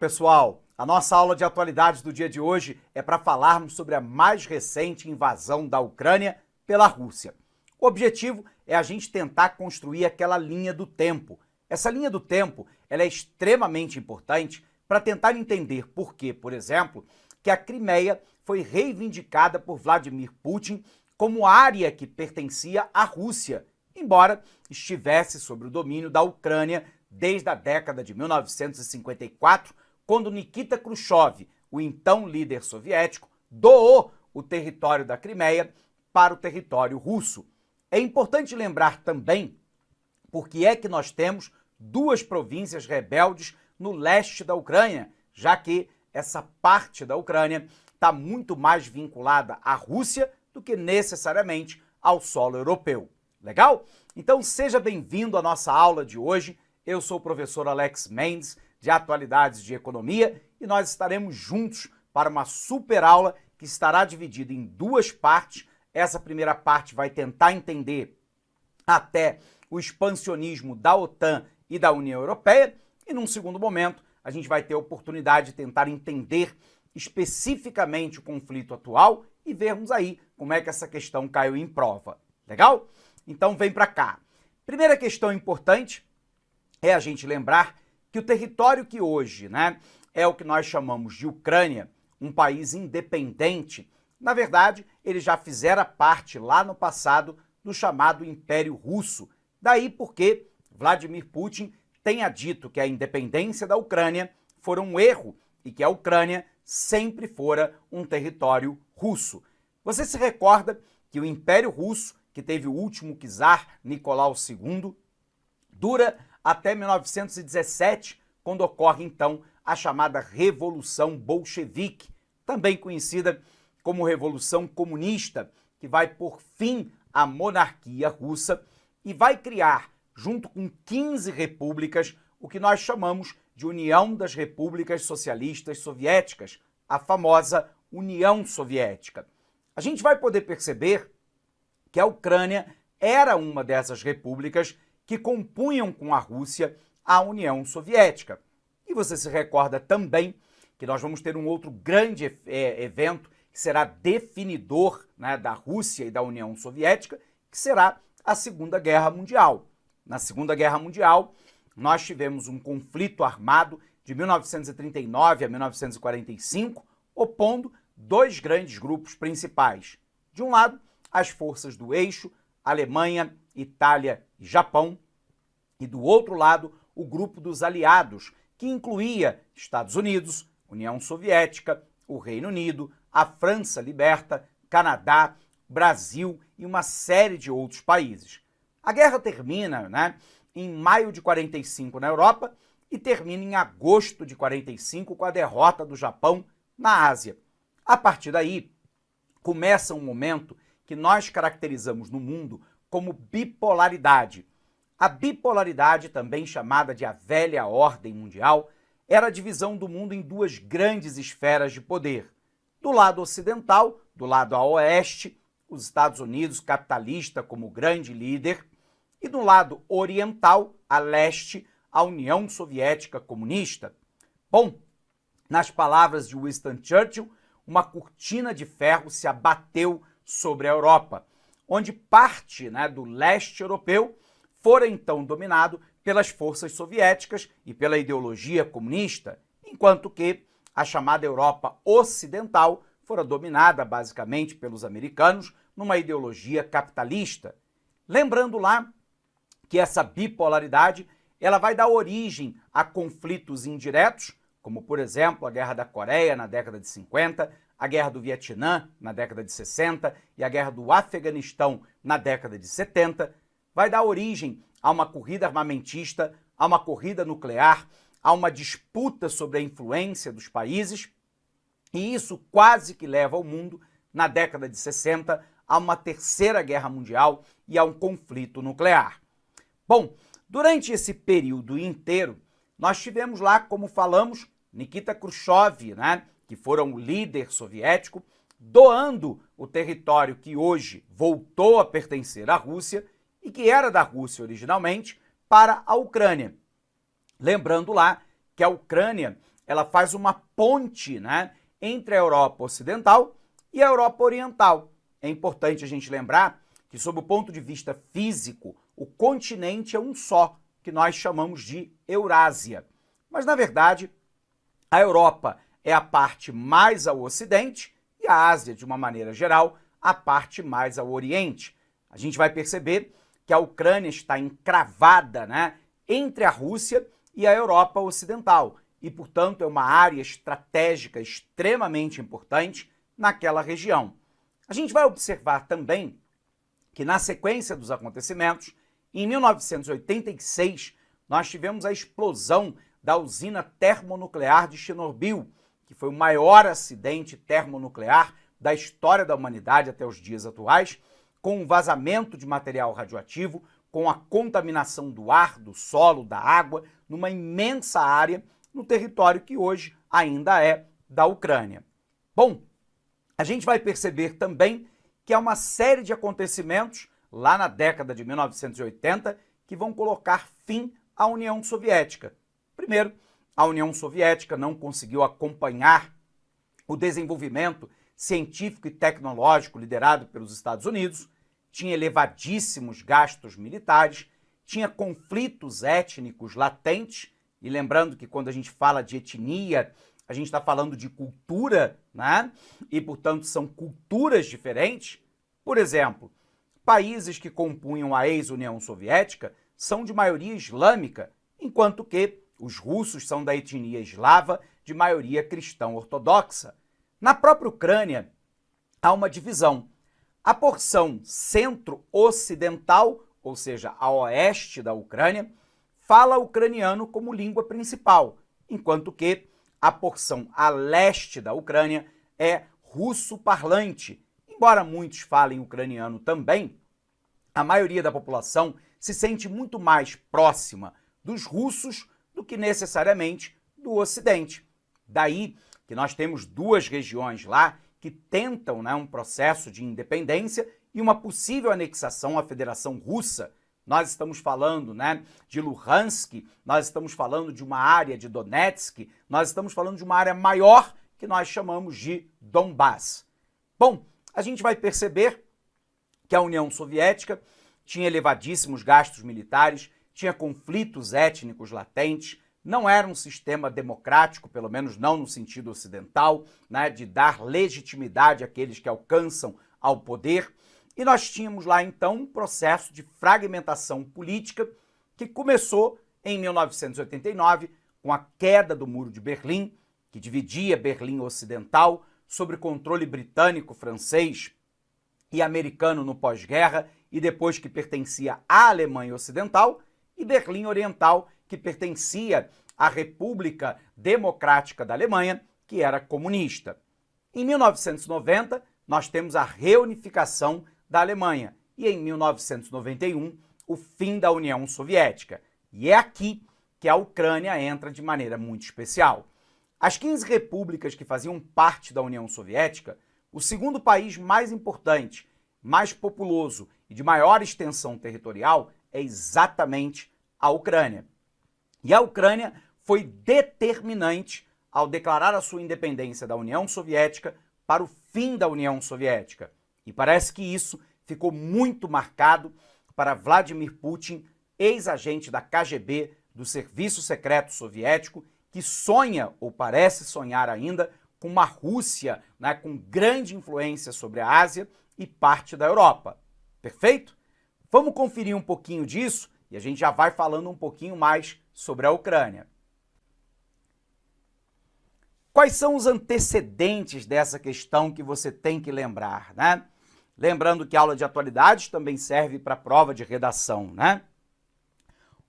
Pessoal, a nossa aula de atualidades do dia de hoje é para falarmos sobre a mais recente invasão da Ucrânia pela Rússia. O objetivo é a gente tentar construir aquela linha do tempo. Essa linha do tempo ela é extremamente importante para tentar entender por que, por exemplo, que a Crimeia foi reivindicada por Vladimir Putin como área que pertencia à Rússia, embora estivesse sob o domínio da Ucrânia desde a década de 1954, quando Nikita Khrushchev, o então líder soviético, doou o território da Crimeia para o território russo. É importante lembrar também por que é que nós temos duas províncias rebeldes no leste da Ucrânia, já que essa parte da Ucrânia está muito mais vinculada à Rússia do que necessariamente ao solo europeu. Legal? Então seja bem-vindo à nossa aula de hoje. Eu sou o professor Alex Mendes, de Atualidades de Economia, e nós estaremos juntos para uma super aula que estará dividida em duas partes. Essa primeira parte vai tentar entender até o expansionismo da OTAN e da União Europeia, e num segundo momento a gente vai ter a oportunidade de tentar entender especificamente o conflito atual e vermos aí como é que essa questão caiu em prova. Legal? Então vem para cá. Primeira questão importante é a gente lembrar que o território que hoje, é o que nós chamamos de Ucrânia, um país independente, na verdade, ele já fizera parte lá no passado do chamado Império Russo. Daí porque Vladimir Putin tenha dito que a independência da Ucrânia foi um erro e que a Ucrânia sempre fora um território russo. Você se recorda que o Império Russo, que teve o último czar, Nicolau II, dura até 1917, quando ocorre então a chamada Revolução Bolchevique, também conhecida como Revolução Comunista, que vai pôr fim à monarquia russa e vai criar, junto com 15 repúblicas, o que nós chamamos de União das Repúblicas Socialistas Soviéticas, a famosa União Soviética. A gente vai poder perceber que a Ucrânia era uma dessas repúblicas que compunham com a Rússia a União Soviética. E você se recorda também que nós vamos ter um outro grande evento que será definidor da Rússia e da União Soviética, que será a Segunda Guerra Mundial. Na Segunda Guerra Mundial, nós tivemos um conflito armado de 1939 a 1945, opondo dois grandes grupos principais. De um lado, as forças do eixo, Alemanha, Itália e Japão, e do outro lado, o grupo dos aliados, que incluía Estados Unidos, União Soviética, o Reino Unido, a França liberta, Canadá, Brasil e uma série de outros países. A guerra termina em maio de 45 na Europa e termina em agosto de 45 com a derrota do Japão na Ásia. A partir daí, começa um momento que nós caracterizamos no mundo como bipolaridade. A bipolaridade, também chamada de a velha ordem mundial, era a divisão do mundo em duas grandes esferas de poder. Do lado ocidental, do lado a oeste, os Estados Unidos capitalista como grande líder, e do lado oriental, a leste, a União Soviética comunista. Bom, nas palavras de Winston Churchill, uma cortina de ferro se abateu sobre a Europa, onde parte do leste europeu fora então dominado pelas forças soviéticas e pela ideologia comunista, enquanto que a chamada Europa Ocidental fora dominada basicamente pelos americanos numa ideologia capitalista. Lembrando lá que essa bipolaridade ela vai dar origem a conflitos indiretos, como por exemplo a Guerra da Coreia na década de 50, a Guerra do Vietnã na década de 60 e a Guerra do Afeganistão na década de 70, vai dar origem a uma corrida armamentista, a uma corrida nuclear, a uma disputa sobre a influência dos países, e isso quase que leva o mundo, na década de 60, a uma terceira guerra mundial e a um conflito nuclear. Bom, durante esse período inteiro, nós tivemos lá, como falamos, Nikita Khrushchev, que fora um líder soviético, doando o território que hoje voltou a pertencer à Rússia e que era da Rússia originalmente, para a Ucrânia. Lembrando lá que a Ucrânia ela faz uma ponte, né, entre a Europa Ocidental e a Europa Oriental. É importante a gente lembrar que, sob o ponto de vista físico, o continente é um só, que nós chamamos de Eurásia. Mas, na verdade, a Europa é a parte mais ao ocidente e a Ásia, de uma maneira geral, a parte mais ao oriente. A gente vai perceber que a Ucrânia está encravada, né, entre a Rússia e a Europa Ocidental e, portanto, é uma área estratégica extremamente importante naquela região. A gente vai observar também que, na sequência dos acontecimentos, em 1986, nós tivemos a explosão da usina termonuclear de Chernobyl, que foi o maior acidente termonuclear da história da humanidade até os dias atuais, com um vazamento de material radioativo, com a contaminação do ar, do solo, da água, numa imensa área no território que hoje ainda é da Ucrânia. Bom, a gente vai perceber também que há uma série de acontecimentos lá na década de 1980 que vão colocar fim à União Soviética. Primeiro, a União Soviética não conseguiu acompanhar o desenvolvimento científico e tecnológico liderado pelos Estados Unidos, tinha elevadíssimos gastos militares, tinha conflitos étnicos latentes, e lembrando que quando a gente fala de etnia, a gente está falando de cultura, né? E, portanto, são culturas diferentes. Por exemplo, países que compunham a ex-União Soviética são de maioria islâmica, enquanto que os russos são da etnia eslava, de maioria cristã ortodoxa. Na própria Ucrânia, há uma divisão. A porção centro-ocidental, ou seja, a oeste da Ucrânia, fala ucraniano como língua principal, enquanto que a porção a leste da Ucrânia é russo-parlante. Embora muitos falem ucraniano também, a maioria da população se sente muito mais próxima dos russos do que necessariamente do Ocidente. Daí que nós temos duas regiões lá que tentam, né, um processo de independência e uma possível anexação à Federação Russa. Nós estamos falando, né, de Luhansk, nós estamos falando de uma área de Donetsk, nós estamos falando de uma área maior que nós chamamos de Donbass. Bom, a gente vai perceber que a União Soviética tinha elevadíssimos gastos militares, tinha conflitos étnicos latentes, não era um sistema democrático, pelo menos não no sentido ocidental, né, de dar legitimidade àqueles que alcançam ao poder. E nós tínhamos lá, então, um processo de fragmentação política que começou em 1989, com a queda do Muro de Berlim, que dividia Berlim Ocidental sob controle britânico, francês e americano no pós-guerra, e depois que pertencia à Alemanha Ocidental, e Berlim Oriental, que pertencia à República Democrática da Alemanha, que era comunista. Em 1990, nós temos a reunificação da Alemanha e, em 1991, o fim da União Soviética. E é aqui que a Ucrânia entra de maneira muito especial. As 15 repúblicas que faziam parte da União Soviética, o segundo país mais importante, mais populoso e de maior extensão territorial é exatamente a Ucrânia. E a Ucrânia foi determinante ao declarar a sua independência da União Soviética para o fim da União Soviética. E parece que isso ficou muito marcado para Vladimir Putin, ex-agente da KGB, do Serviço Secreto Soviético, que sonha, ou parece sonhar ainda, com uma Rússia, né, com grande influência sobre a Ásia e parte da Europa. Perfeito? Vamos conferir um pouquinho disso e a gente já vai falando um pouquinho mais sobre a Ucrânia. Quais são os antecedentes dessa questão que você tem que lembrar, né? Lembrando que a aula de atualidades também serve para prova de redação, né?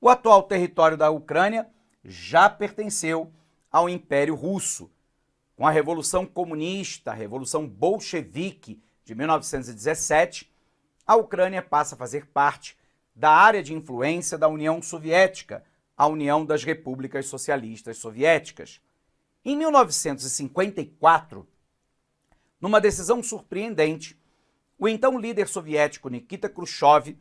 O atual território da Ucrânia já pertenceu ao Império Russo. Com a Revolução Comunista, a Revolução Bolchevique de 1917, a Ucrânia passa a fazer parte da área de influência da União Soviética, a União das Repúblicas Socialistas Soviéticas. Em 1954, numa decisão surpreendente, o então líder soviético Nikita Khrushchev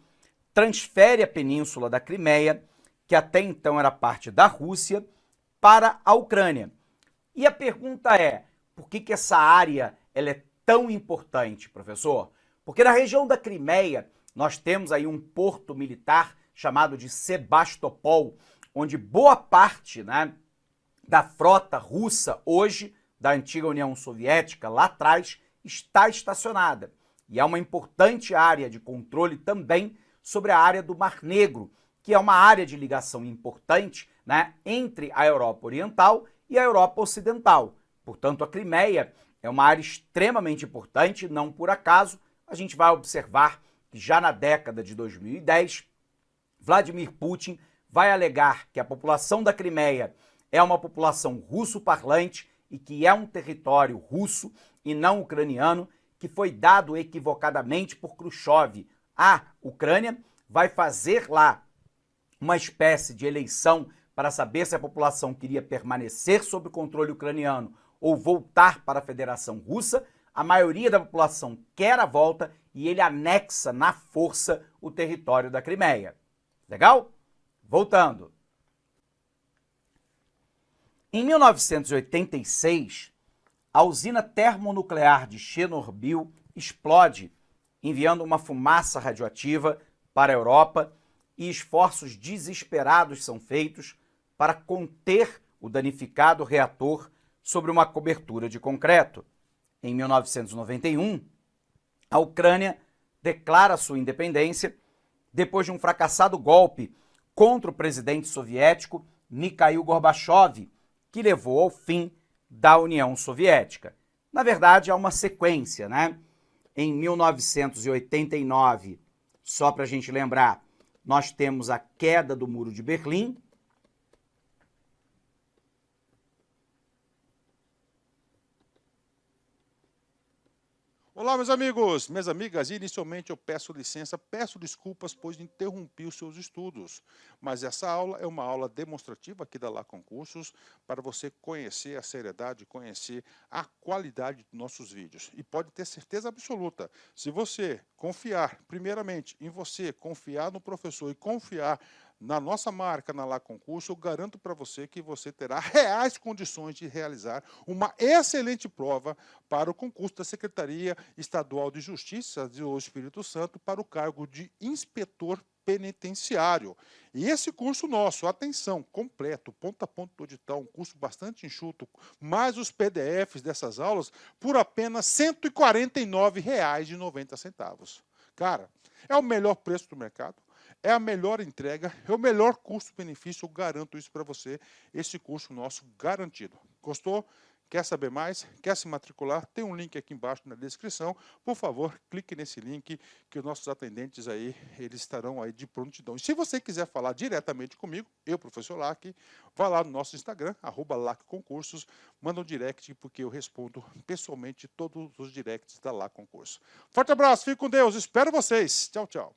transfere a península da Crimeia, que até então era parte da Rússia, para a Ucrânia, E a pergunta é, por que essa área ela é tão importante, professor? Porque na região da Crimeia nós temos aí um porto militar chamado de Sebastopol, onde boa parte, né, da frota russa hoje, da antiga União Soviética, lá atrás, está estacionada. E é uma importante área de controle também sobre a área do Mar Negro, que é uma área de ligação importante, né, entre a Europa Oriental e a Europa Ocidental. Portanto, a Crimeia é uma área extremamente importante, não por acaso. A gente vai observar que já na década de 2010, Vladimir Putin vai alegar que a população da Crimeia é uma população russo-parlante e que é um território russo e não ucraniano, que foi dado equivocadamente por Khrushchev. A Ucrânia vai fazer lá uma espécie de eleição para saber se a população queria permanecer sob o controle ucraniano ou voltar para a Federação Russa. A maioria da população quer a volta e ele anexa na força o território da Crimeia. Legal? Voltando. Em 1986, a usina termonuclear de Chernobyl explode, enviando uma fumaça radioativa para a Europa, e esforços desesperados são feitos para conter o danificado reator sobre uma cobertura de concreto. Em 1991, a Ucrânia declara sua independência depois de um fracassado golpe contra o presidente soviético Mikhail Gorbachev, que levou ao fim da União Soviética. Na verdade, há uma sequência, né? Em 1989, só para a gente lembrar, nós temos a queda do Muro de Berlim. Olá, meus amigos, minhas amigas. Inicialmente eu peço licença, peço desculpas, pois interrompi os seus estudos. Mas essa aula é uma aula demonstrativa aqui da Lá Concursos para você conhecer a seriedade, conhecer a qualidade dos nossos vídeos. E pode ter certeza absoluta, se você confiar primeiramente em você, confiar no professor e confiar na nossa marca, na Lá Concurso, eu garanto para você que você terá reais condições de realizar uma excelente prova para o concurso da Secretaria Estadual de Justiça do Espírito Santo para o cargo de inspetor penitenciário. E esse curso nosso, atenção, completo, ponto a ponto do edital, um curso bastante enxuto, mais os PDFs dessas aulas, por apenas R$ 149,90. Cara, é o melhor preço do mercado. É a melhor entrega, é o melhor custo-benefício, eu garanto isso para você, esse curso nosso garantido. Gostou? Quer saber mais? Quer se matricular? Tem um link aqui embaixo na descrição. Por favor, clique nesse link que os nossos atendentes aí, eles estarão aí de prontidão. E se você quiser falar diretamente comigo, eu, professor Lac, vá lá no nosso Instagram, @LacConcursos, manda um direct porque eu respondo pessoalmente todos os directs da Lá Concurso. Forte abraço, fique com Deus, espero vocês. Tchau, tchau.